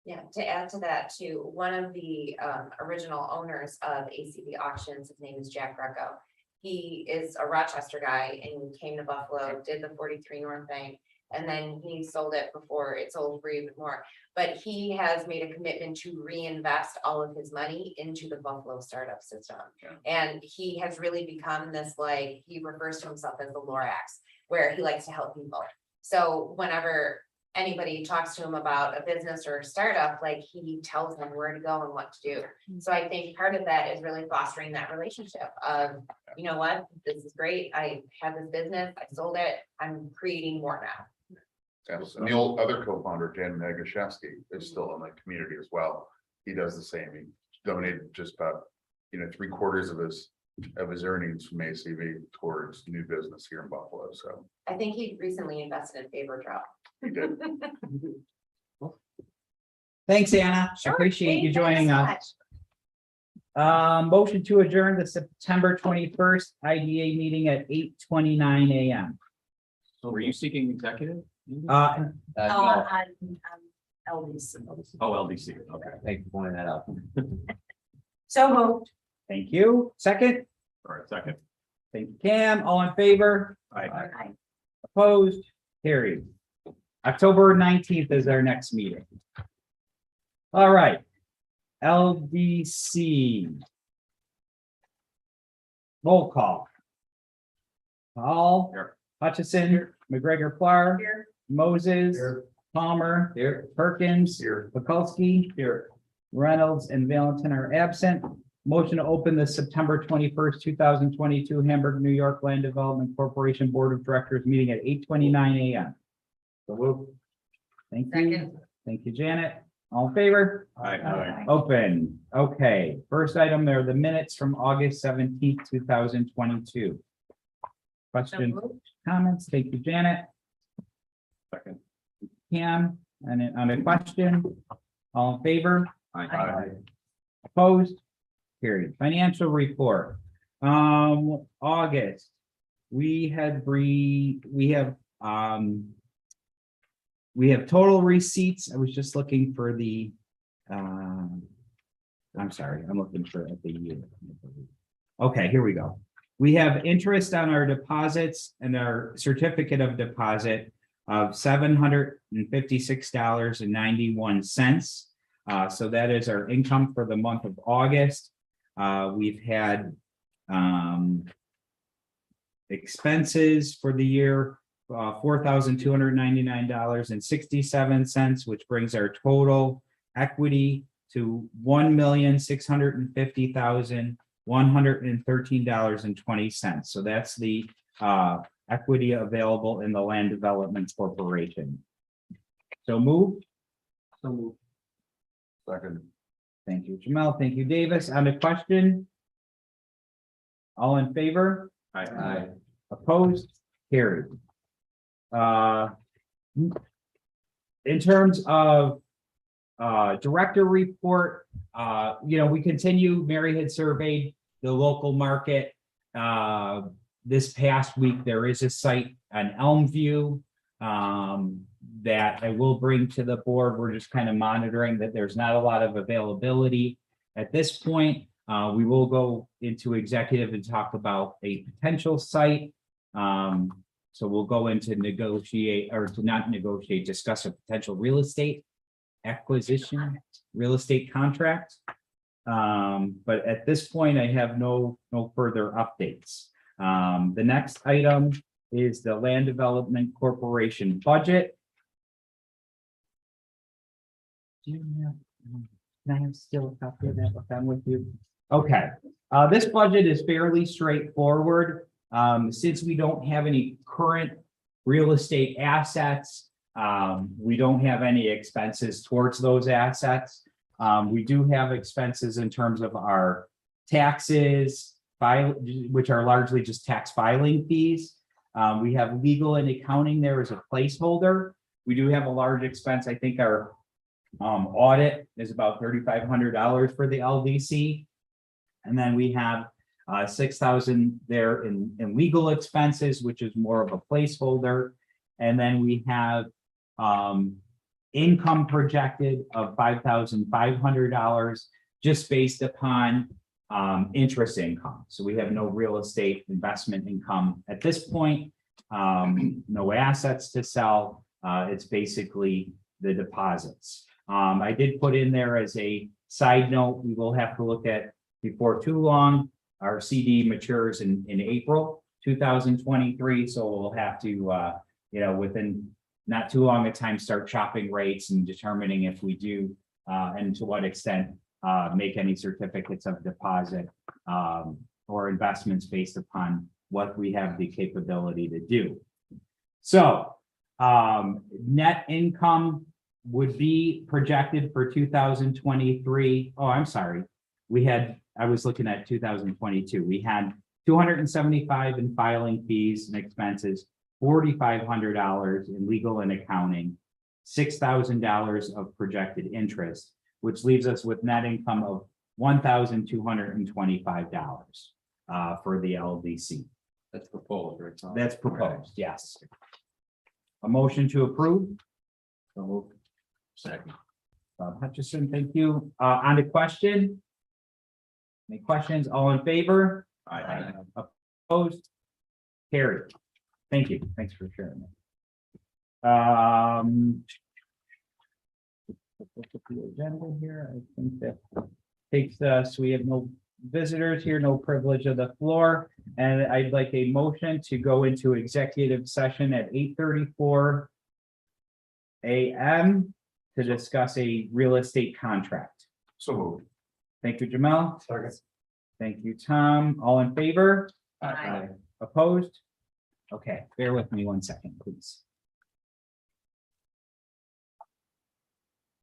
Yeah, to add to that too, one of the original owners of ACB Auctions, his name is Jack Greco. He is a Rochester guy and came to Buffalo, did the 43 North thing, and then he sold it before it sold for even more. But he has made a commitment to reinvest all of his money into the Buffalo startup system. Yeah. And he has really become this, like, he refers to himself as the Lorax, where he likes to help people. So whenever anybody talks to him about a business or a startup, like, he tells them where to go and what to do. So I think part of that is really fostering that relationship of, you know what, this is great. I have this business, I sold it, I'm creating more now. Yes, and the old other co-founder, Dan Nagashevsky, is still in the community as well. He does the same. He donated just about, 3/4 of his earnings from ACV towards new business here in Buffalo, so I think he recently invested in Favor Drop. he did. Thanks, Anna. Sure, Appreciate you thanks joining so us. much. Motion to adjourn the September 21st IDA meeting at 8:29 a.m. Were you seeking executive? No, On LDC. Oh, LDC, okay. Thank you for pointing that out. So moved. thank you. Second, All right, second. thank you, Cam. All in favor? Aye. Opposed? Carried. October 19th is our next meeting. All right. LDC. Roll call. Hall. Here. Hutchison. McGregor, Clark. Here. Moses. Palmer. Here. Perkins. Here. Bukowski. Here. Reynolds and Valentin are absent. Motion to open the September 21st, 2022 Hamburg, New York Land Development Corporation Board of Directors meeting at 8:29 a.m. So move. Thank you. Second. Thank you, Janet. All in favor? Aye. Open. Okay. First item there, the minutes from August 17th, 2022. So Question, moved. comments? Thank you, Janet. Second. Cam, and on the question, all in favor? Aye. Opposed? Period. Financial report. August. We have total receipts. I was just looking for the, I'm sorry, I'm looking for the year. Okay, here we go. We have interest on our deposits and our certificate of deposit of $756.91. So that is our income for the month of August. We've had expenses for the year, $4,299.67, which brings our total equity to $1,650,113.20. So that's the equity available in the Land Development Corporation. So moved. Second. Thank you, Jamel. Thank you, Davis. On the question. All in favor? Aye. Opposed? Carried. In terms of director report, we continue. Mary had surveyed the local market. This past week, there is a site on Elmview that I will bring to the board. We're just kind of monitoring that there's not a lot of availability at this point. We will go into executive and talk about a potential site. So we'll go into negotiate or to not negotiate, discuss a potential real estate acquisition, real estate contract. But at this point, I have no further updates. The next item is the Land Development Corporation budget. Do you have, can I have still a copy of that if I'm with you? Okay, this budget is fairly straightforward. Since we don't have any current real estate assets, we don't have any expenses towards those assets. We do have expenses in terms of our taxes, which are largely just tax filing fees. We have legal and accounting there as a placeholder. We do have a large expense. I think our audit is about $3,500 for the LDC. And then we have 6,000 there in legal expenses, which is more of a placeholder. And then we have income projected of $5,500 just based upon interest income. So we have no real estate investment income at this point, no assets to sell. It's basically the deposits. I did put in there as a side note, we will have to look at before too long. Our CD matures in April 2023, so we'll have to, within not too long a time, start chopping rates and determining if we do, and to what extent, make any certificates of deposit or investments based upon what we have the capability to do. So net income would be projected for 2023. Oh, I'm sorry. I was looking at 2022. We had 275 in filing fees and expenses, $4,500 in legal and accounting, $6,000 of projected interest, which leaves us with net income of $1,225 for the LDC. That's proposed, right? Tom? That's proposed, yes. A motion to approve? Second. Bob Hutchison, thank you. On the question? Any questions? All in favor? Aye. Opposed? Carried. Thank you. Thanks for sharing that. Look at the agenda here. I think that takes us, we have no visitors here, no privilege of the floor. And I'd like a motion to go into executive session at 8:34 a.m. to discuss a real estate contract. So moved. Thank you, Jamel. Thank you, Tom. All in favor? Aye. Opposed? Okay, bear with me one second, please.